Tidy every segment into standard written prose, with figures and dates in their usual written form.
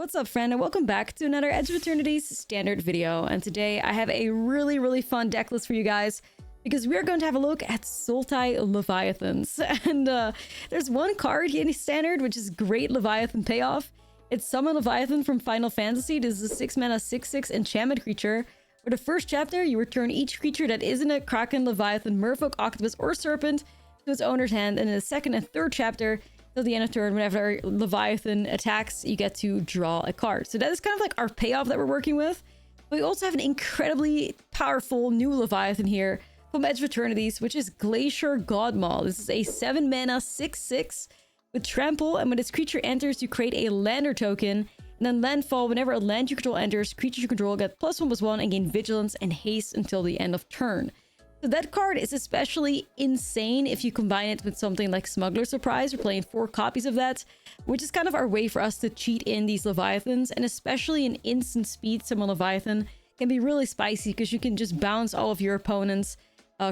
What's up, friend, and welcome back to another Edge of Eternity's standard video. And today I have a really fun deck list for you guys, because we're going to have a look at Sultai Leviathans. And there's one card here in standard, which is great Leviathan payoff. It's Summon Leviathan from Final Fantasy. This is a 6-mana 6/6 enchantment creature. For the first chapter, you return each creature that isn't a Kraken, Leviathan, Merfolk, Octopus, or Serpent to its owner's hand. And in the second and third chapter, till the end of turn, whenever Leviathan attacks, you get to draw a card. So that is kind of like our payoff that we're working with. But we also have an incredibly powerful new Leviathan here from Edge of Eternities, which is Glacier Godmaw. This is a 7-mana 6/6 with Trample, and when this creature enters, you create a lander token, and then landfall. Whenever a land you control enters, creatures you control get +1/+1 and gain vigilance and haste until the end of turn. So that card is especially insane if you combine it with something like Smuggler's Surprise. We're playing 4 copies of that, which is kind of our way for us to cheat in these Leviathans. And especially in instant speed, Summon Leviathan can be really spicy because you can just bounce all of your opponent's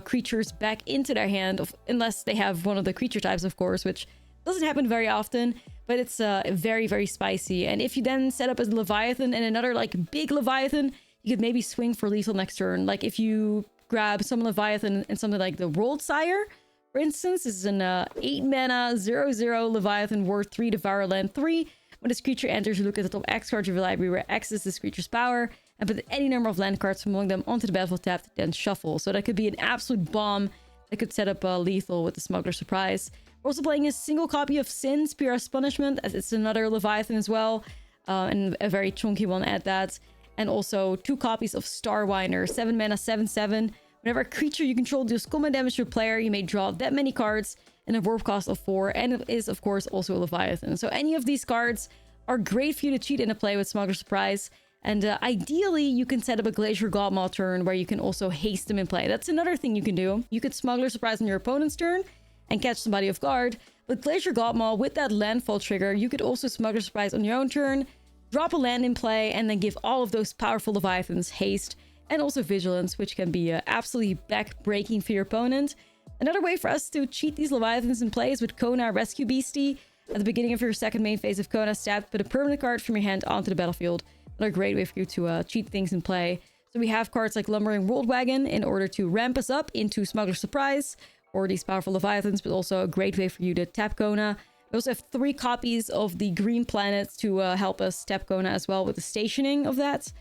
creatures back into their hand, unless they have one of the creature types, of course, which doesn't happen very often, but it's very spicy. And if you then set up a Leviathan and another like big Leviathan, you could maybe swing for lethal next turn. Like if you grab some Leviathan and something like the World Sire, for instance. This is an 8-mana 0/0 Leviathan worth 3 Devour Land 3. When this creature enters, you look at the top X cards of your library, where X is this creature's power, and put any number of land cards from among them onto the battlefield tapped, then shuffle. So that could be an absolute bomb that could set up lethal with the Smuggler's Surprise. We're also playing a single copy of Sin, Spear's Punishment, as it's another Leviathan as well, and a very chunky one at that. And also 2 copies of Starwinder, 7-mana 7/7. Whenever a creature you control deals combat damage to a player, you may draw that many cards and a warp cost of 4. And it is, of course, also a Leviathan. So any of these cards are great for you to cheat in a play with Smuggler's Surprise. And ideally, you can set up a Glacier Godmaw turn where you can also haste them in play. That's another thing you can do. You could Smuggler's Surprise on your opponent's turn and catch somebody off guard. But Glacier Godmaw, with that landfall trigger, you could also Smuggler's Surprise on your own turn, drop a land in play, and then give all of those powerful Leviathans haste and also vigilance, which can be absolutely back-breaking for your opponent. Another way for us to cheat these Leviathans in play is with Kona Rescue Beastie. At the beginning of your second main phase of Kona Stab, put a permanent card from your hand onto the battlefield. Another great way for you to cheat things in play. So we have cards like Lumbering World Wagon in order to ramp us up into Smuggler's Surprise, or these powerful Leviathans, but also a great way for you to tap Kona. We also have 3 copies of the Green Planet to help us tap Kona as well with the stationing of that.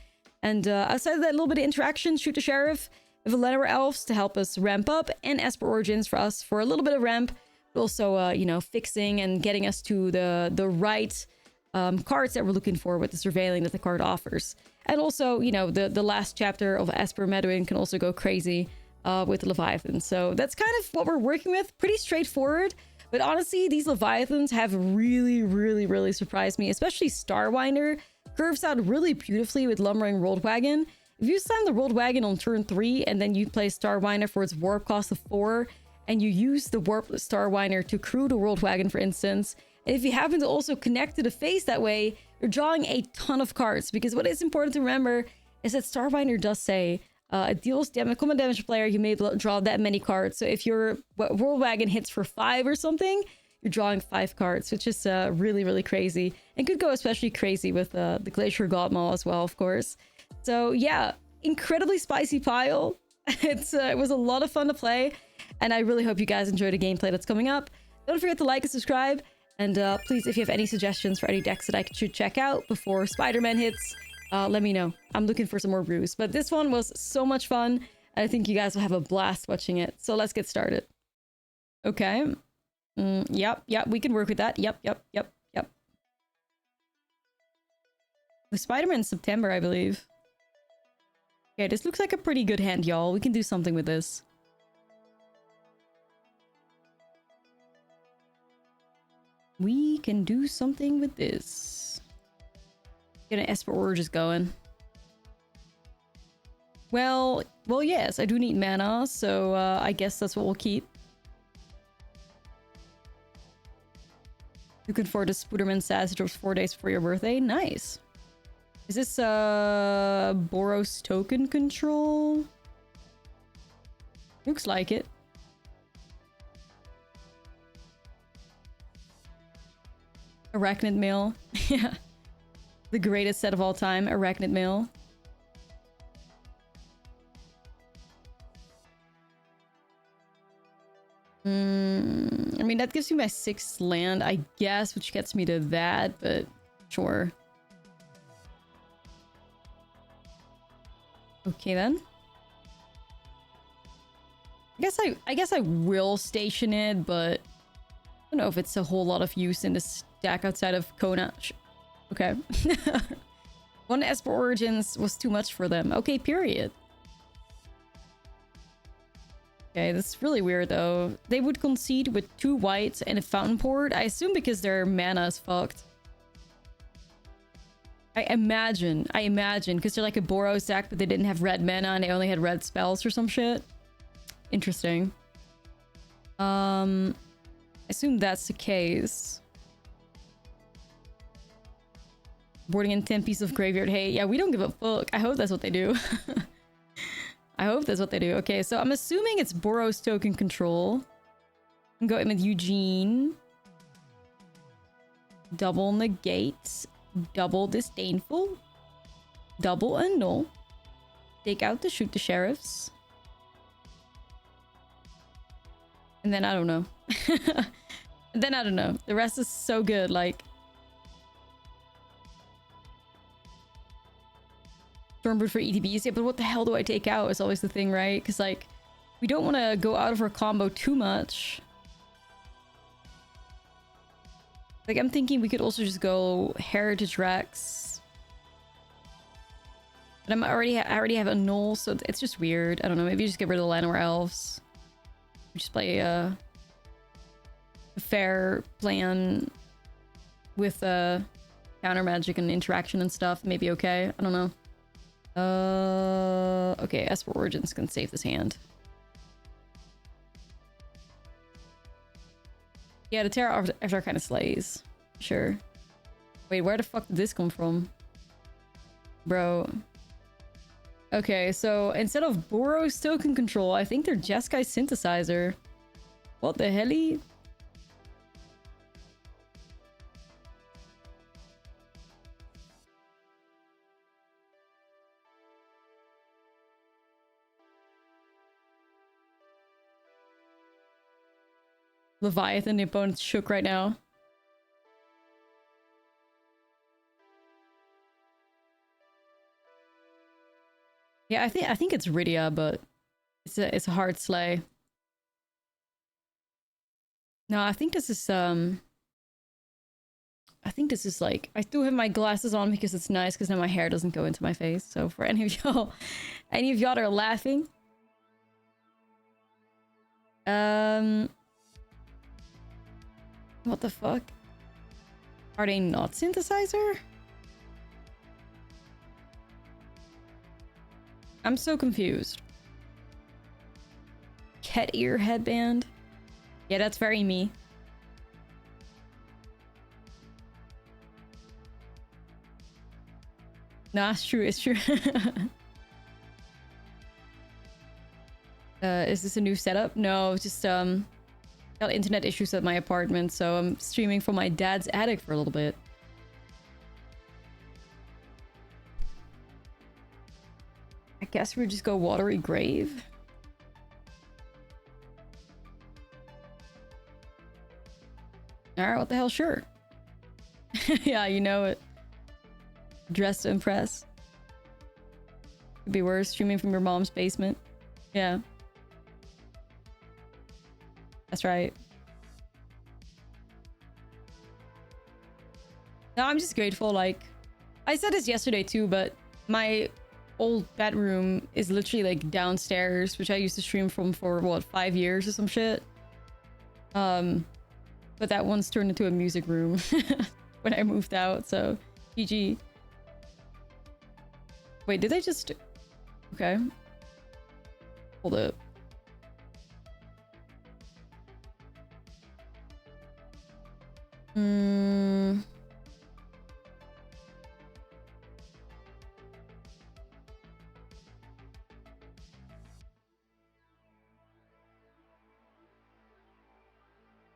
And outside of that little bit of interaction, Shoot the Sheriff, we have Llanowar Elves to help us ramp up, and Esper Origins for us for a little bit of ramp, but also, you know, fixing and getting us to the right cards that we're looking for with the surveilling that the card offers. And also, you know, the last chapter of Esper Meadowin can also go crazy with the Leviathan. So that's kind of what we're working with. Pretty straightforward. But honestly, these Leviathans have really surprised me, especially Starwinder. Curves out really beautifully with Lumbering World Wagon. If you summon the World Wagon on turn 3 and then you play Starwinder for its warp cost of 4, and you use the warp Starwinder to crew the World Wagon, for instance, and if you happen to also connect to the face that way, you're drawing a ton of cards. Because what is important to remember is that Starwinder does say it deals combat damage to player, you may draw that many cards. So if your World Wagon hits for 5 or something, you're drawing 5 cards, which is really crazy. And could go especially crazy with the Glacier Godmaw as well, of course. So yeah, incredibly spicy pile. It was a lot of fun to play, and I really hope you guys enjoy the gameplay that's coming up. Don't forget to like and subscribe, and please, if you have any suggestions for any decks that I should check out before Spider-Man hits, let me know. I'm looking for some more brews. But this one was so much fun, and I think you guys will have a blast watching it. So let's get started. Okay. Yep, we can work with that. Yep. With Spider-Man in September, I believe. Okay, this looks like a pretty good hand, y'all. We can do something with this. We can do something with this. Get an Esper Origins going. Well, yes, I do need mana, so I guess that's what we'll keep. Looking forward to Spooderman Sass. It drops 4 days before your birthday. Nice. Is this Boros token control? Looks like it. Arachnid Mail. Yeah. The greatest set of all time, Arachnid Mail. I mean, that gives me my 6th land, I guess, which gets me to that, but sure. Okay, then. I guess I will station it, but I don't know if it's a whole lot of use in this deck outside of Kona. Okay. One Esper Origins was too much for them. Okay, period. Okay, that's really weird though. They would concede with 2 whites and a Fountain Port. I assume because their mana is fucked. I imagine, because they're like a Boros deck, but they didn't have red mana and they only had red spells or some shit. Interesting. I assume that's the case. Boarding in 10 pieces of graveyard. Hey, yeah, we don't give a fuck. I hope that's what they do. I hope that's what they do. Okay, so I'm assuming it's Boros token control. I'm going with Eugene. Double negate. Double disdainful. Double annul. Take out to shoot the sheriffs. And then I don't know. Then I don't know. The rest is so good, like... Stormbird for ETBs. Yeah, but what the hell do I take out is always the thing, right? Because, like, we don't want to go out of our combo too much. Like, I'm thinking we could also just go Heritage Rex. But I already have a null, so it's just weird. I don't know, maybe just get rid of the Llanowar Elves. Just play a fair plan with counter magic and interaction and stuff. Maybe okay. I don't know. Okay, Esper Origins can save this hand. Yeah, the Terra Avatar kind of slays. Sure. Wait, where the fuck did this come from? Bro. Okay, so instead of Boros token control, I think they're Jeskai Synthesizer. What the helly? Leviathan, the opponent's shook right now. Yeah, I think it's Rydia, but it's a hard slay. No, I think this is like, I still have my glasses on because it's nice because now my hair doesn't go into my face. So for any of y'all that are laughing, what the fuck? Are they not synthesizer? I'm so confused. Cat ear headband? Yeah, that's very me. No, it's true, it's true. Is this a new setup? No, just got internet issues at my apartment, so I'm streaming from my dad's attic for a little bit. I guess we just go Watery Grave. Alright, what the hell, sure. Yeah, you know it. Dressed to impress. Could be worse, streaming from your mom's basement. Yeah. That's right. No, I'm just grateful, like... I said this yesterday too, but my old bedroom is literally like downstairs, which I used to stream from for, what, 5 years or some shit? But that one's turned into a music room when I moved out, so... GG. Wait, did I just... Okay. Hold up.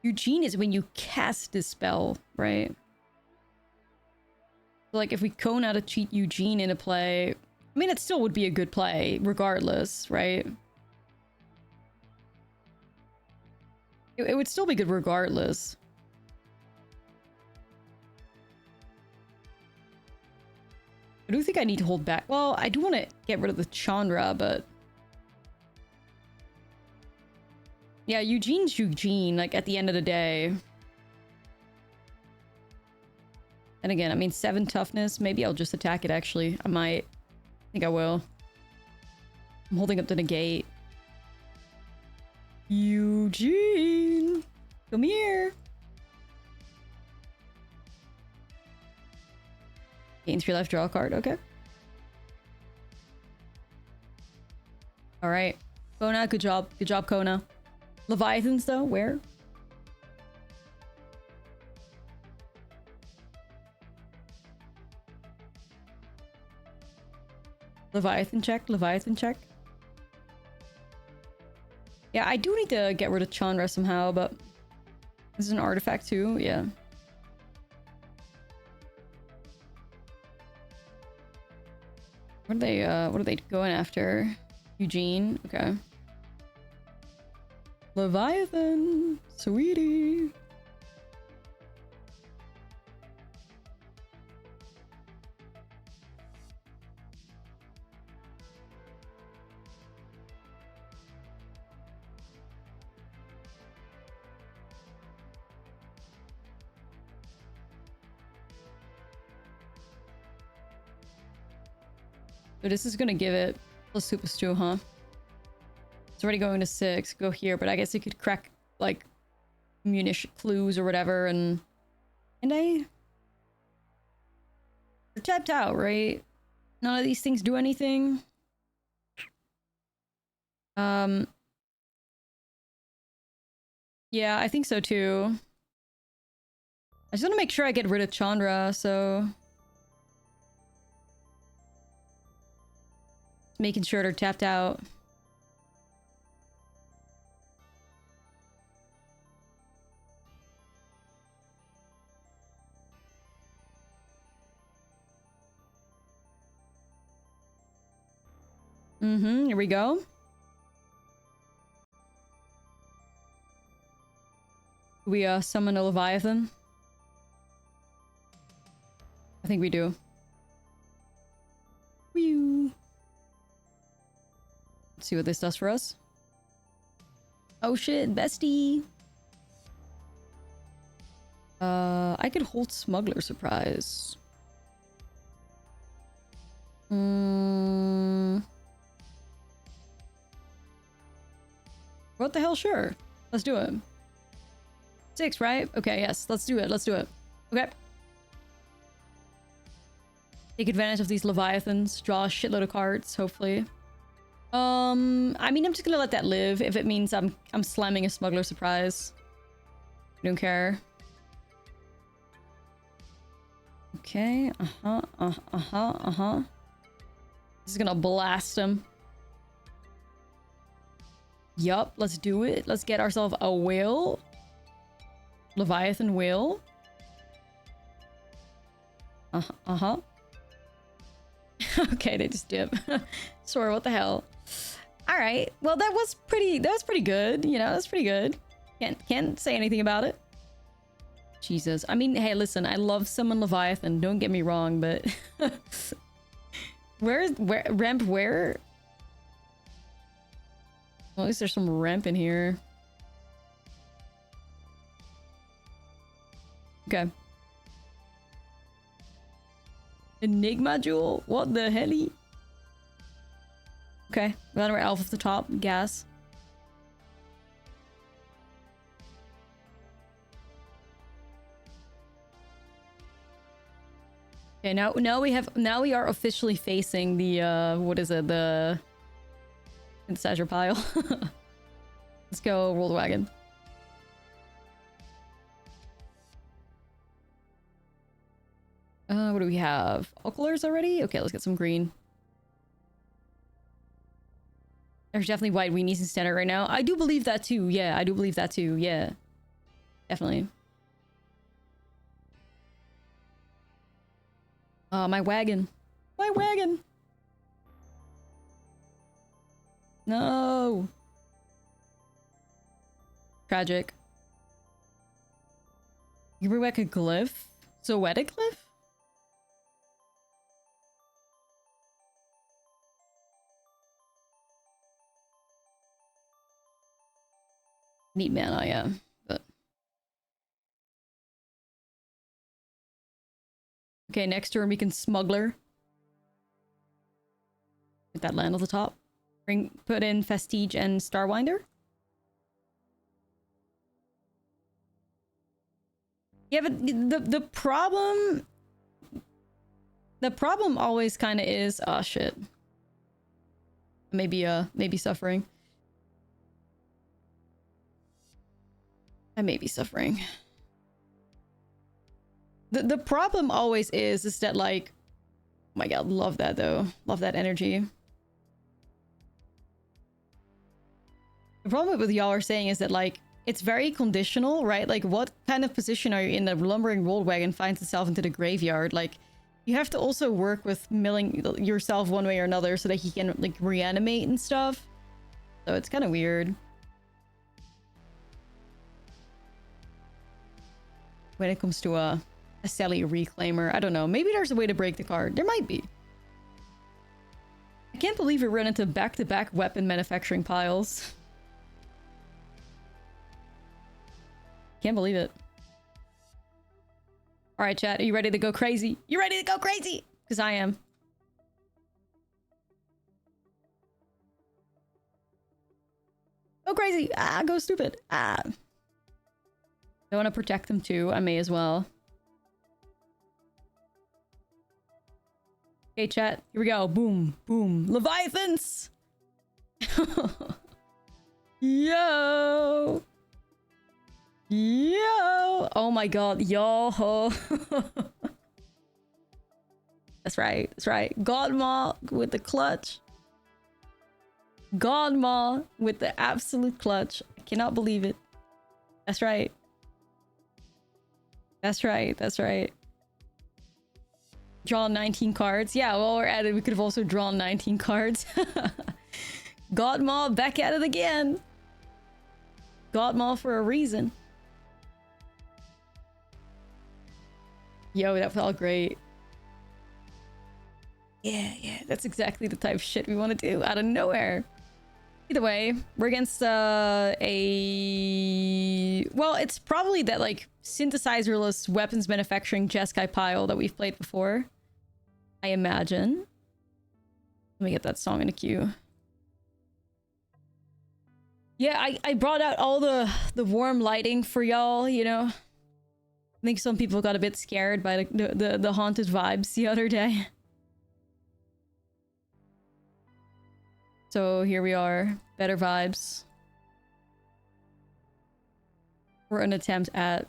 Eugene is when you cast the spell, right? Like, if we Kona to cheat Eugene into play... I mean, it still would be a good play, regardless, right? It would still be good regardless. I do think I need to hold back. Well, I do want to get rid of the Chandra, but... Yeah, Eugene's Eugene, like, at the end of the day. And again, I mean, 7 toughness. Maybe I'll just attack it, actually. I might. I think I will. I'm holding up the negate. Eugene! Come here! Gain 3 life, draw a card. Okay. Alright. Kona, good job. Good job, Kona. Leviathans, though? Where? Leviathan check. Leviathan check. Yeah, I do need to get rid of Chandra somehow, but... This is an artifact too? Yeah. What are they going after? Eugene? Okay. Leviathan! Sweetie! So this is gonna give it plus super stew, huh? It's already going to 6. Go here, but I guess it could crack like munition clues or whatever, and they're tapped out, right? None of these things do anything. Yeah, I think so too. I just want to make sure I get rid of Chandra, so making sure they're tapped out. Here we go. We summon a Leviathan. I think we do. Whew. Let's see what this does for us. Oh shit, bestie. I could hold Smuggler Surprise. What the hell? Sure. Let's do it. 6, right? Okay, yes. Let's do it. Let's do it. Okay. Take advantage of these Leviathans. Draw a shitload of cards, hopefully. I mean, I'm just gonna let that live if it means I'm slamming a Smuggler Surprise. I don't care. Okay. This is gonna blast him. Yup, let's do it. Let's get ourselves a whale. Leviathan whale. Okay, they just dip. Sorry, what the hell? Alright. Well, that was pretty good. You know, that's pretty good. Can't say anything about it. Jesus. I mean, hey, listen, I love Summon Leviathan, don't get me wrong, but where ramp where? Well, at least there's some ramp in here. Okay. Enigma Jewel? What the helly? Okay, then we're elf off the top. Gas. Okay, now we are officially facing the what is it, the synthesizer pile. Let's go roll the wagon. What do we have? All colors already? Okay, let's get some green. There's definitely white weenies in standard right now. I do believe that too. Yeah, I do believe that too. Yeah. Definitely. My wagon. My wagon! No! Tragic. You bring back a glyph? Zoetic glyph? Neat mana, yeah. But okay, next turn we can smuggler. Get that land on the top. Put in Vestige and Starwinder. Yeah, but the problem always kind of is, oh shit. Maybe suffering. I may be suffering. The problem always is that, like, oh my god, love that though. Love that energy. The problem with y'all are saying is that, like, it's very conditional, right? Like, what kind of position are you in? The lumbering roll wagon finds itself into the graveyard. Like, you have to also work with milling yourself one way or another so that he can, like, reanimate and stuff. So it's kind of weird. When it comes to a Sally Reclaimer, I don't know. Maybe there's a way to break the card. There might be. I can't believe we run into back-to-back weapon manufacturing piles. Can't believe it. All right, chat. Are you ready to go crazy? You ready to go crazy? Because I am. Go crazy. Ah, go stupid. Ah. I want to protect them too. I may as well. Okay, chat. Here we go. Boom. Boom. Leviathans! Yo! Yo! Oh my god. Yo! That's right. That's right. Godmaw with the clutch. Godmaw with the absolute clutch. I cannot believe it. That's right. That's right. That's right. Draw 19 cards. Yeah, while we're at it, we could have also drawn 19 cards. Godmaw back at it again. Godmaw for a reason. Yo, that felt great. Yeah. That's exactly the type of shit we want to do out of nowhere. Either way, we're against well, it's probably that, like, synthesizerless weapons manufacturing Jeskai pile that we've played before. I imagine. Let me get that song in the queue. Yeah, I brought out all the warm lighting for y'all, you know. I think some people got a bit scared by the haunted vibes the other day. So here we are. Better vibes. For an attempt at...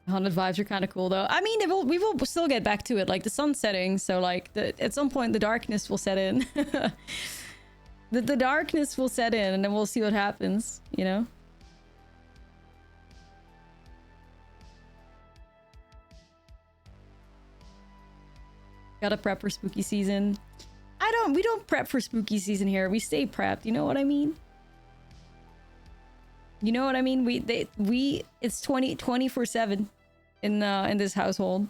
Haunted vibes are kind of cool though. I mean, we will still get back to it. Like, the sun's setting, so like at some point the darkness will set in. the darkness will set in, and then we'll see what happens, you know? Gotta prep for spooky season. We don't prep for spooky season here. We stay prepped, you know what I mean? You know what I mean? It's 24/7 in this household.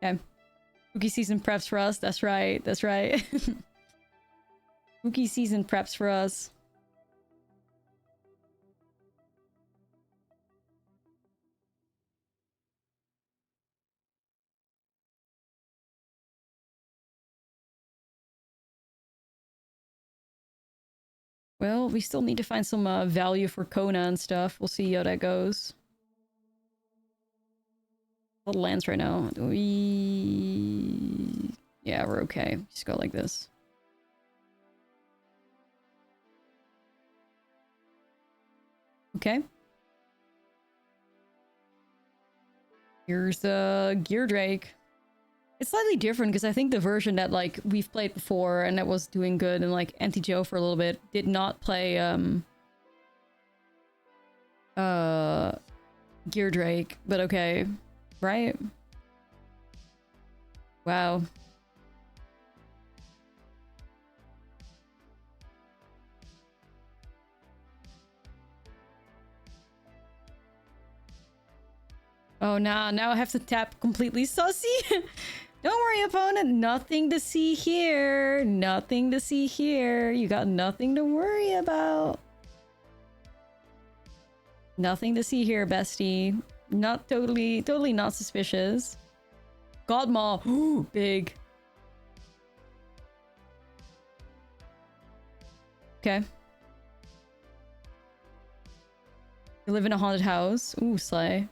Okay. Spooky season preps for us. That's right. That's right. Spooky season preps for us. Well, we still need to find some value for Kona and stuff. We'll see how that goes. Little lands right now. Yeah, we're okay. Just go like this. Okay. Here's the Gear Drake. It's slightly different because I think the version that like we've played before and that was doing good and like MTGO for a little bit did not play Gear Drake, but okay, right? Wow. Oh, nah, now I have to tap completely sussy. Don't worry, opponent. Nothing to see here. Nothing to see here. You got nothing to worry about. Nothing to see here, bestie. Not totally not suspicious. Godmaw. Ooh, big. Okay. You live in a haunted house. Ooh, slay.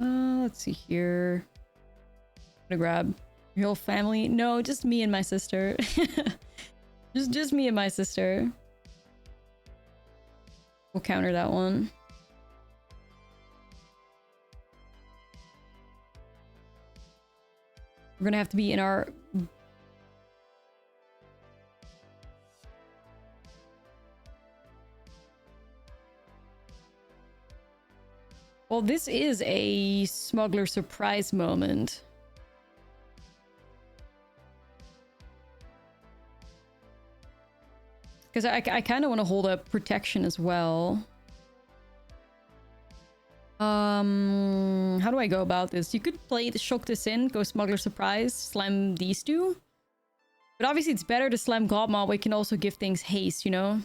Let's see here. I'm gonna grab your whole family. No, just me and my sister. just me and my sister. We'll counter that one. We're gonna have to be in our... Well, this is a smuggler surprise moment. Because I kind of want to hold up protection as well. How do I go about this? You could play the shock this in, go smuggler surprise, slam these two. But obviously it's better to slam Godmaw, but you can also give things haste, you know?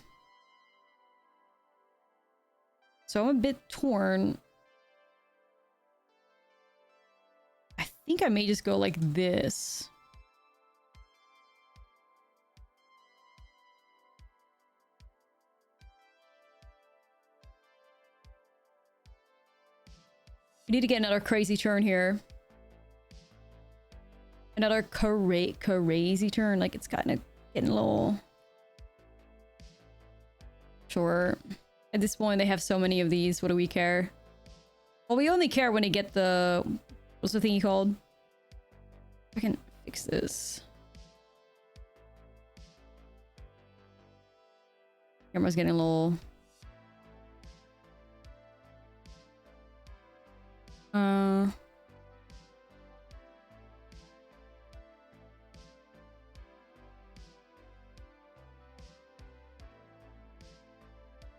So I'm a bit torn. I think I may just go like this. We need to get another crazy turn here. Another crazy turn. Like, it's kind of getting a little... Sure. At this point, they have so many of these. What do we care? Well, we only care when they get the... What's the thingy called? I can fix this. Camera's getting a little...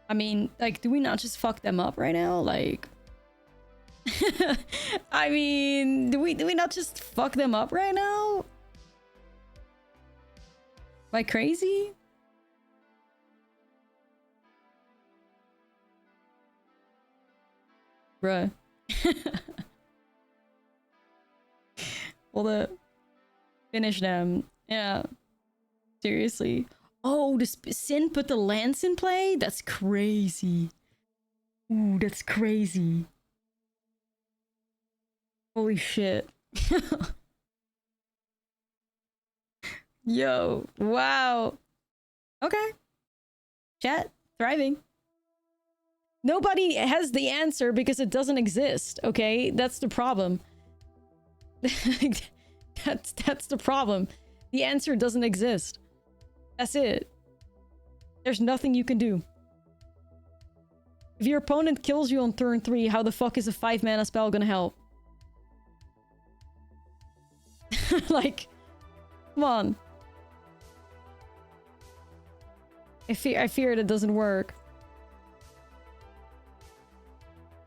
I mean, like, do we not just fuck them up right now? Like... I mean, do we not just fuck them up right now? Am I crazy? Bruh. Well, finish them. Yeah. Seriously. Oh, does Sin put the lance in play? That's crazy. Ooh, that's crazy. Holy shit. Yo, wow. Okay. Chat, thriving. Nobody has the answer because it doesn't exist, okay? That's the problem. That's the problem. The answer doesn't exist. That's it. There's nothing you can do. If your opponent kills you on turn 3, how the fuck is a 5-mana spell gonna help? Like, come on. I fear it doesn't work.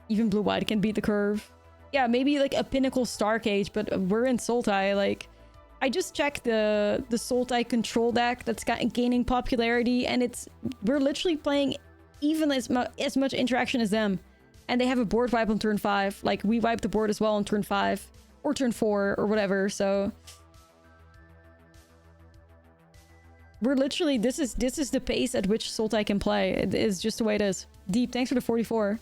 Even blue-white can beat the curve. Yeah, maybe like a Pinnacle Starcage, but we're in Sultai. Like, I just checked the Sultai control deck that's gaining popularity, and we're literally playing even as much interaction as them. And they have a board wipe on turn 5. Like, we wipe the board as well on turn 5. Or turn 4, or whatever, so... We're literally... This is the pace at which Sultai can play. It is just the way it is. Deep, thanks for the 44.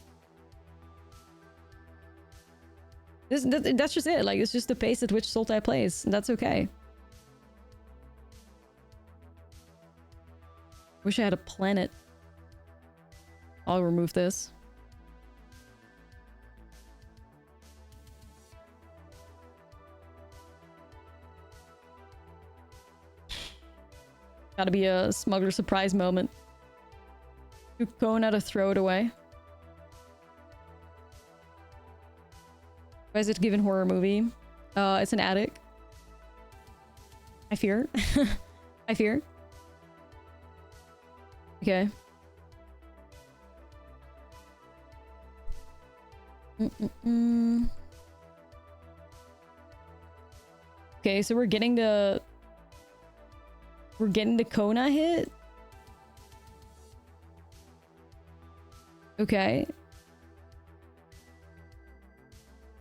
That's just it. Like, it's just the pace at which Sultai plays. And that's okay. Wish I had a planet. I'll remove this. Gotta be a smuggler surprise moment. Going out to throw it away. Why is it given horror movie? It's an attic. I fear. I fear. Okay. Okay, so we're getting the Kona hit. Okay.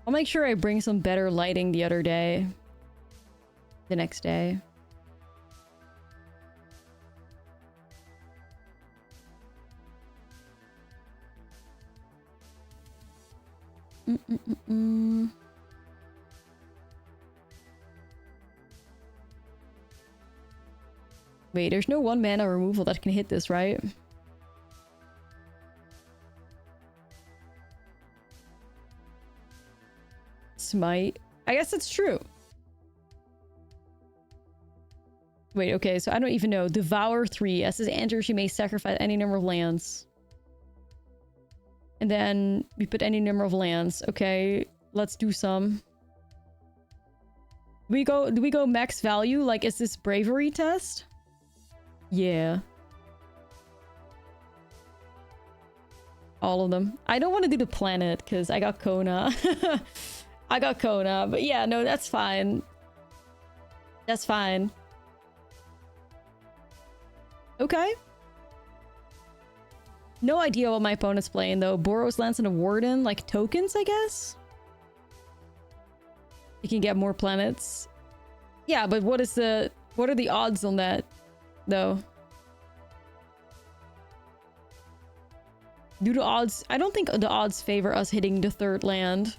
I'll make sure I bring some better lighting the other day. The next day. Wait, there's no 1 mana removal that can hit this, right? Smite. I guess it's true. Wait, okay, so I don't even know. Devour 3. As his enter, she may sacrifice any number of lands. And then we put any number of lands. Okay, let's do some. Do we go max value? Like, is this bravery test? Yeah. All of them. I don't want to do the planet because I got Kona. I got Kona, but yeah, no, that's fine. That's fine. Okay. No idea what my opponent's playing though. Boros lands and a Warden, like tokens, I guess? You can get more planets. Yeah, but what are the odds on that, though? Do the odds... I don't think the odds favor us hitting the third land.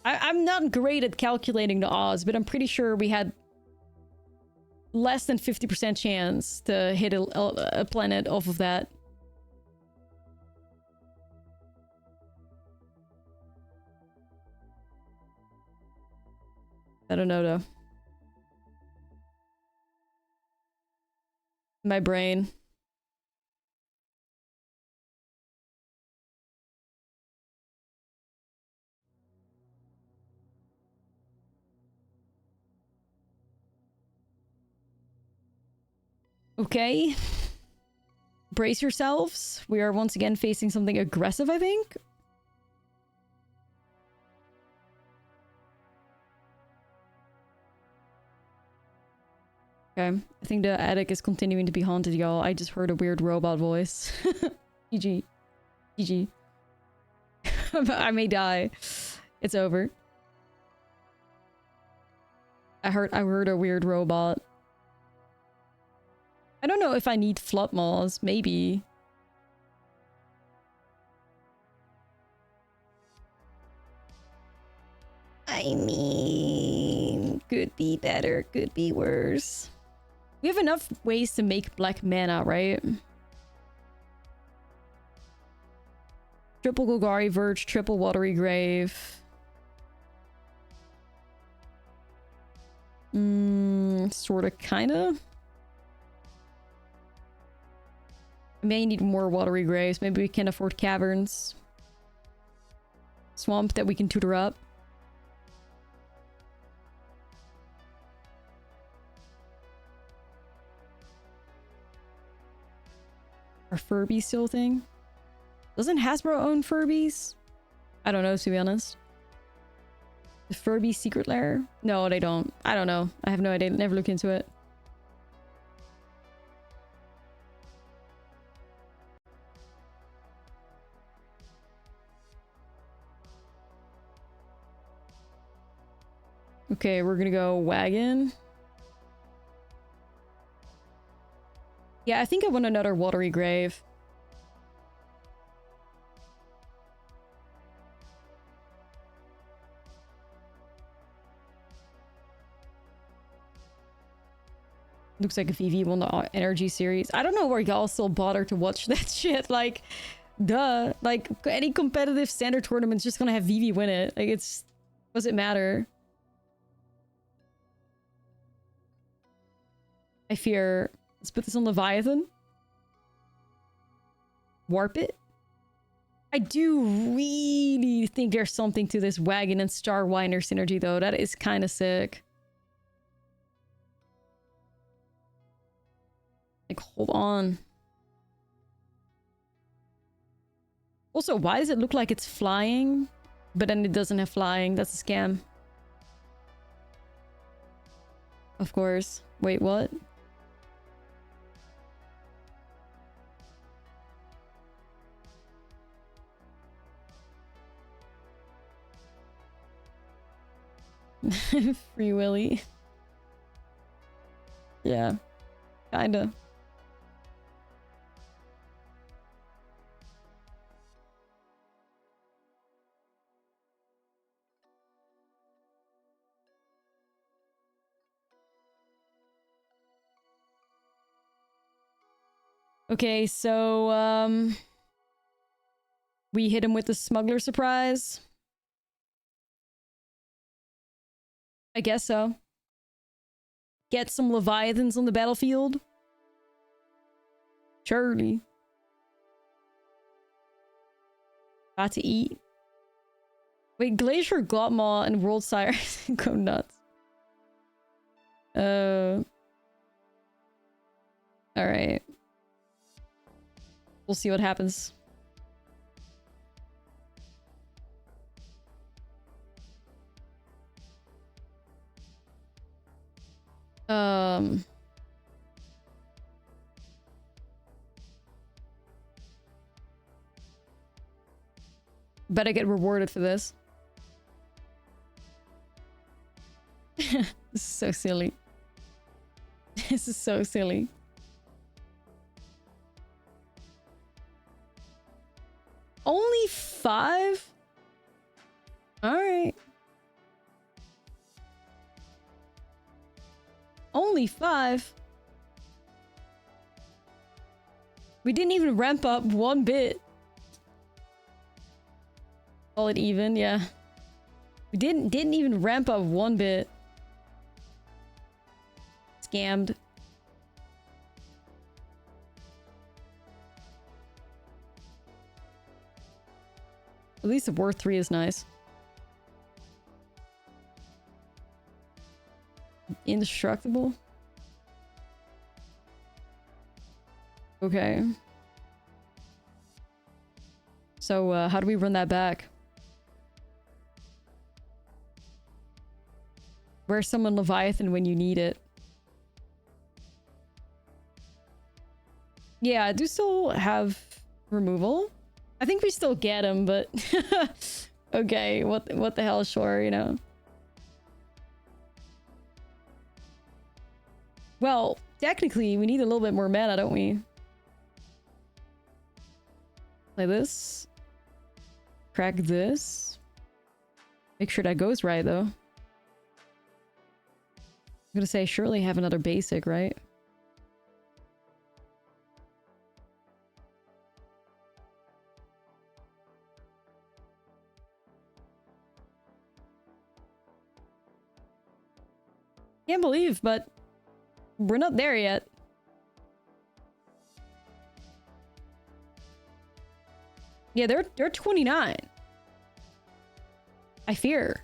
I'm not great at calculating the odds, but I'm pretty sure we had less than 50% chance to hit a planet off of that. I don't know, though. My brain. Okay. Brace yourselves. We are once again facing something aggressive, I think. Okay. I think the attic is continuing to be haunted, y'all. I just heard a weird robot voice. GG. GG. I may die. It's over. I heard a weird robot. I don't know if I need flood maws. Maybe. I mean, could be better, could be worse. We have enough ways to make black mana, right? Triple Golgari Verge, triple Watery Grave. Sorta, kinda. I may need more Watery Graves. Maybe we can afford Caverns. Swamp that we can tutor up. Are Furbies still a thing? Doesn't Hasbro own Furbies? I don't know, to be honest. The Furby secret lair? No, they don't. I don't know. I have no idea. Never looked into it. Okay, we're gonna go wagon. Yeah, I think I want another Watery Grave. Looks like a VV won the energy series. I don't know where y'all still bother to watch that shit. Like, duh. Like, any competitive standard tournament's just gonna have VV win it. Like, it's... Does it matter? I fear... Let's put this on Leviathan. Warp it. I do really think there's something to this Wagon and Starwiner synergy, though. That is kind of sick. Like, hold on. Also, why does it look like it's flying, but then it doesn't have flying? That's a scam. Of course. Wait, what? Free Willy. Yeah. Kinda. Okay, so, we hit him with the smuggler surprise. I guess so. Get some Leviathans on the battlefield. Surely. Got to eat. Wait, Glacier, Glotmaw, and World Sire go nuts. Alright. We'll see what happens. Bet I get rewarded for this. This is so silly. This is so silly. Only 5? Alright. Only 5? We didn't even ramp up one bit. Call it even, yeah. We didn't even ramp up one bit. Scammed. At least the worth 3 is nice. Indestructible? Okay. So, how do we run that back? Where's someone Leviathan when you need it? Yeah, I do still have removal. I think we still get him, but... okay, what the hell, sure, you know. Well, technically, we need a little bit more mana, don't we? Play this. Crack this. Make sure that goes right, though. I'm gonna say, surely have another basic, right? Can't believe, but we're not there yet. Yeah, they're 29. I fear.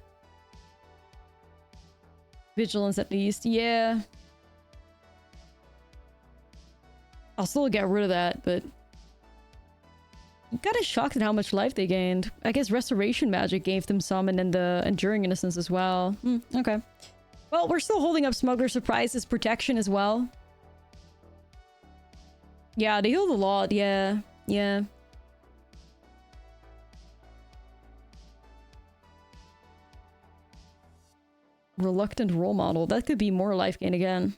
Vigilance at least, yeah. I'll still get rid of that, but... I'm kind of shocked at how much life they gained. I guess Restoration Magic gave them some, and then the Enduring Innocence as well. Okay. Well, we're still holding up Smuggler Surprise's protection as well. Yeah, they healed a lot, yeah. Yeah. Reluctant Role Model. That could be more life gain again.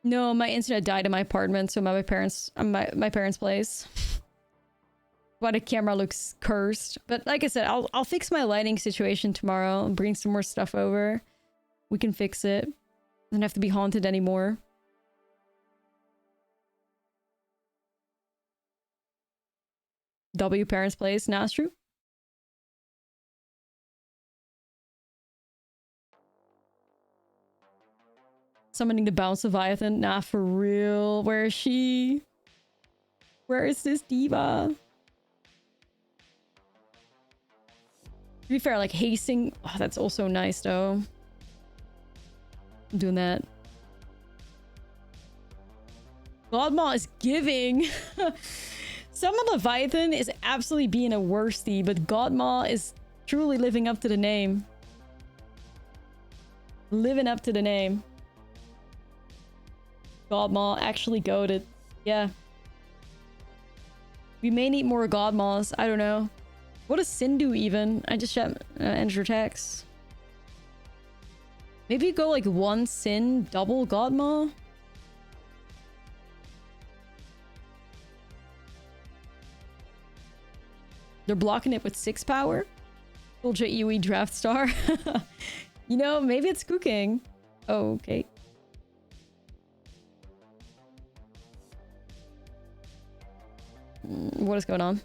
No, my internet died in my apartment, so my parents' place. why the camera looks cursed. But like I said, I'll fix my lighting situation tomorrow and bring some more stuff over. We can fix it. Doesn't have to be haunted anymore. W parents' place. Nah, it's true. Summoning the bounce Leviathan. Nah, for real. Where is she? Where is this diva? To be fair, like hasting. Oh, that's also nice though. I'm doing that. Godmaw is giving. Summon Leviathan is absolutely being a worsty, but Godmaw is truly living up to the name. Living up to the name. Godmaw actually goated. Yeah. We may need more Godmaws. I don't know. What does Sin do even? I just shot enter text. Maybe go like one Sin, double Godmaw? They're blocking it with 6 power? mtgeoe draft star. You know, maybe it's cooking. Oh, okay. What is going on?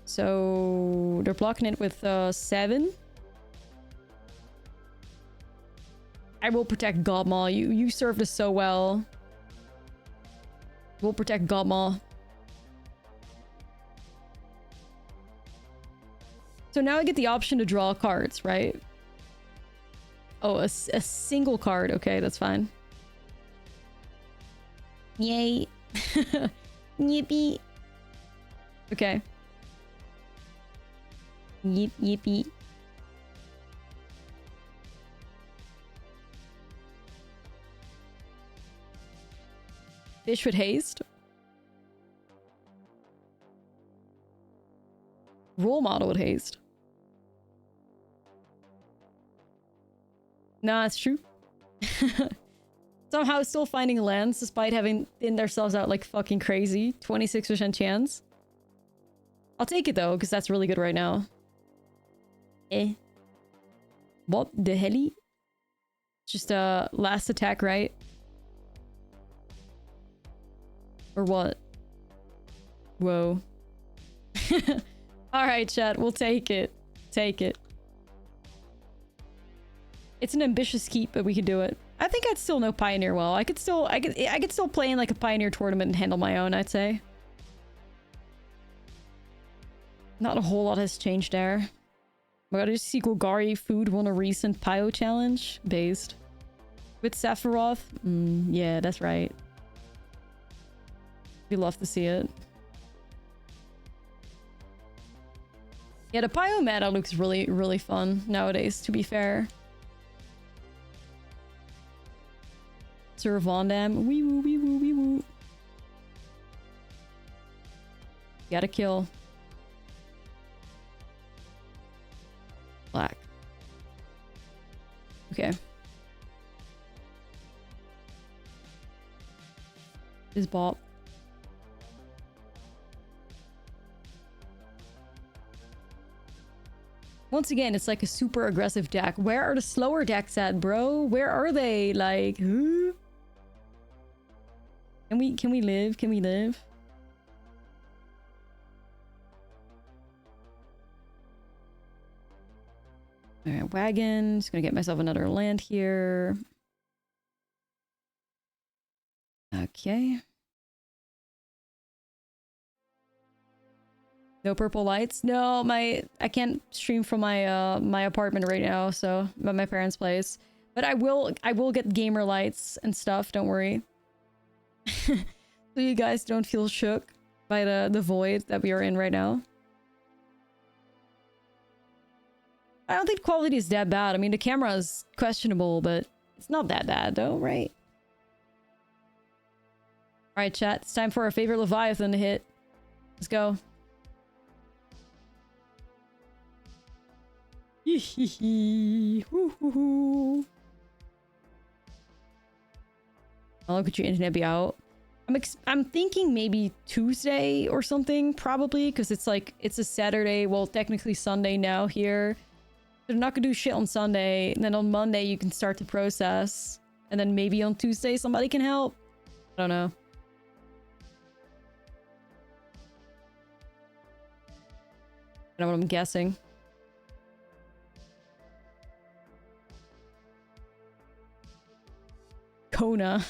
So they're blocking it with 7. I will protect Godmaw. You served us so well. We'll protect Godmaw. So now I get the option to draw cards, right? Oh, a single card. Okay, that's fine. Yay. Yippee. Okay. Yippee. Fish with haste. Role model with haste. Nah, it's true. Somehow still finding lands despite having thinned ourselves out like fucking crazy. 26% chance. I'll take it though, because that's really good right now. Eh. What the helly? Just last attack, right? Or what? Whoa. Alright, chat. We'll take it. Take it. It's an ambitious keep, but we can do it. I think I'd still know Pioneer well. I could still play in like a Pioneer tournament and handle my own, I'd say. Not a whole lot has changed there. Oh my god, just see Golgari Food won a recent Pio challenge. Based. With Sephiroth? Yeah, that's right. We'd love to see it. Yeah, the Pio meta looks really, really fun nowadays, to be fair. Sir Vondam. Wee woo, wee woo, wee woo. Gotta kill. Black. Okay. Is Bop. Once again, it's like a super aggressive deck. Where are the slower decks at, bro? Where are they? Like, who? Can we live? Can we live? Alright, wagon. Just gonna get myself another land here. Okay. No purple lights? No, I can't stream from my my apartment right now, so at my parents' place. But I will get gamer lights and stuff, don't worry. So you guys don't feel shook by the void that we are in right now. I don't think quality is that bad. I mean, the camera is questionable, but it's not that bad though, right? Alright, chat. It's time for our favorite Leviathan to hit. Let's go. Oh, look at your internet be out. I'm thinking maybe Tuesday or something, probably, because it's like, it's a Saturday, well, technically Sunday now here. They're not gonna do shit on Sunday, and then on Monday you can start the process, and then maybe on Tuesday somebody can help. I don't know. I don't know what I'm guessing. Kona.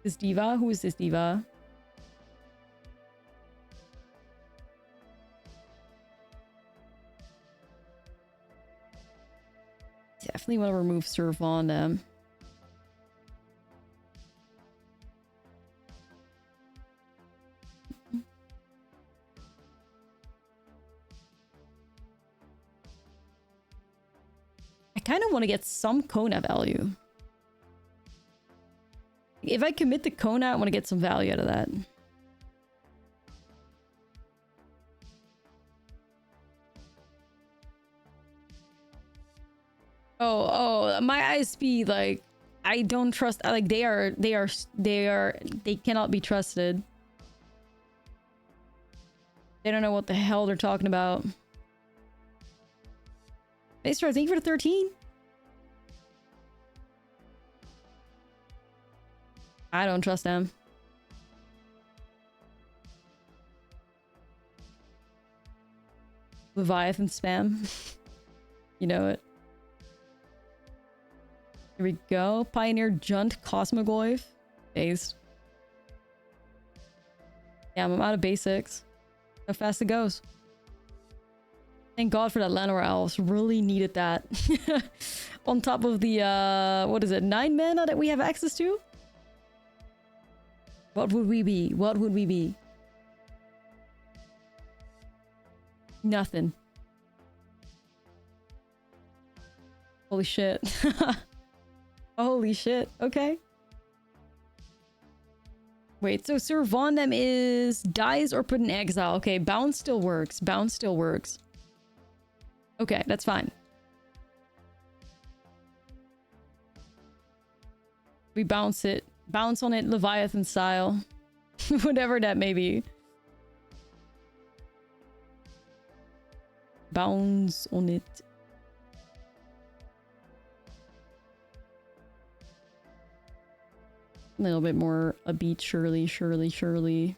This diva? Who is this diva? Definitely want to remove Serve on them. I kind of want to get some Kona value. If I commit to Kona, I want to get some value out of that. Oh, my ISP, like, I don't trust, like, they cannot be trusted. They don't know what the hell they're talking about. Maestro, thank you for the 13. I don't trust them. Leviathan spam. You know it. Here we go. Pioneer Junt Cosmogoyf. Based. Yeah, I'm out of basics. How fast it goes. Thank God for that Llanowar Elves. Really needed that. On top of the, what is it? 9 mana that we have access to? What would we be? What would we be? Nothing. Holy shit. Holy shit. Okay. Wait, so Serve on them is dies or put in exile. Okay, bounce still works. Bounce still works. Okay, that's fine. We bounce it. Bounce on it Leviathan style. Whatever that may be. Bounce on it. A little bit more a beat, surely. Surely.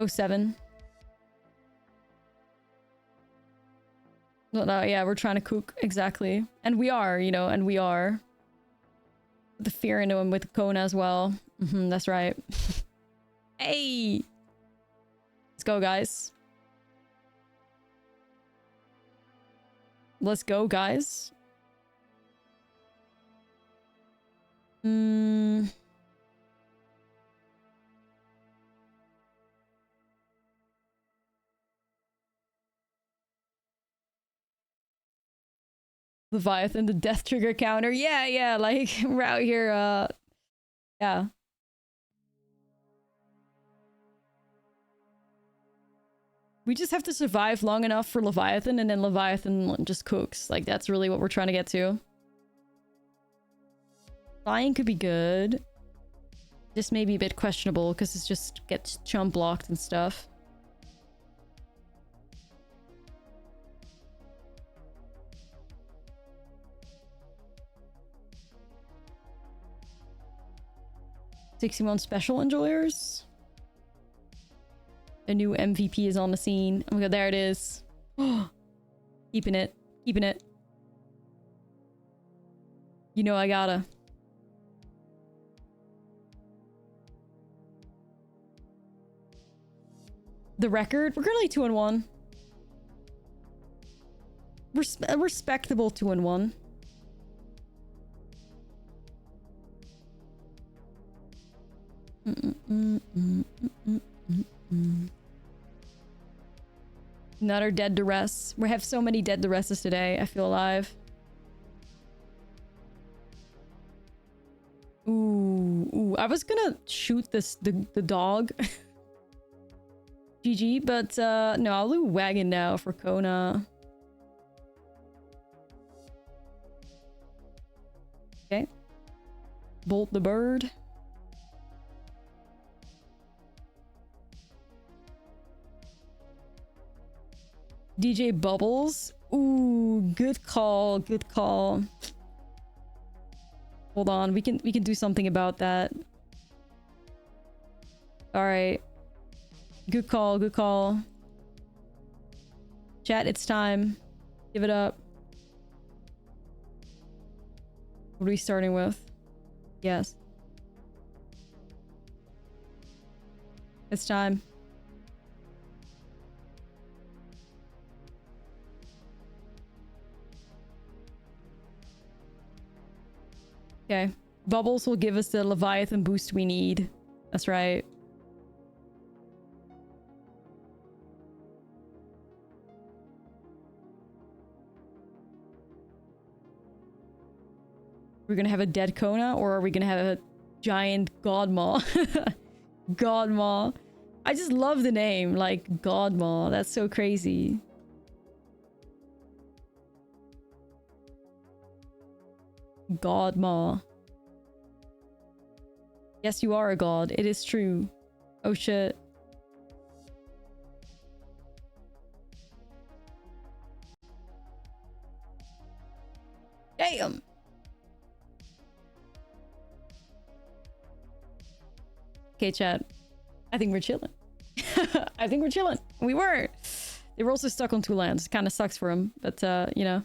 Oh, 7. No, yeah, we're trying to cook. Exactly. And we are, you know, and we are. The fear into him with Kona as well. That's right. Hey! Let's go, guys. Let's go, guys. Leviathan, the death trigger counter. Yeah, like, we're out here, yeah. We just have to survive long enough for Leviathan, and then Leviathan just cooks. Like, that's really what we're trying to get to. Flying could be good. This may be a bit questionable, because it just gets chump blocked and stuff. $61 special enjoyers. A new MVP is on the scene. Oh my god, there it is. Keeping it. You know I gotta. The record? We're currently 2-1. A respectable 2-1. Another dead duress. We have so many dead duresses today. I feel alive. Ooh. I was gonna shoot the dog. GG, but no, I'll do Wagon now for Kona. Okay. Bolt the bird. DJ Bubbles. Ooh, good call, good call. Hold on, we can do something about that. All right. Good call, good call. Chat, it's time. Give it up. What are we starting with? Yes. It's time. Okay. Bubbles will give us the Leviathan boost we need. That's right. We're gonna have a dead Kona, or are we gonna have a giant Godmaw? Godmaw. I just love the name, like Godmaw. That's so crazy. Godmaw. Yes, you are a god. It is true. Oh shit. Damn. Okay, chat. I think we're chilling. I think we're chilling. We were. They were also stuck on 2 lands. Kind of sucks for them, but you know.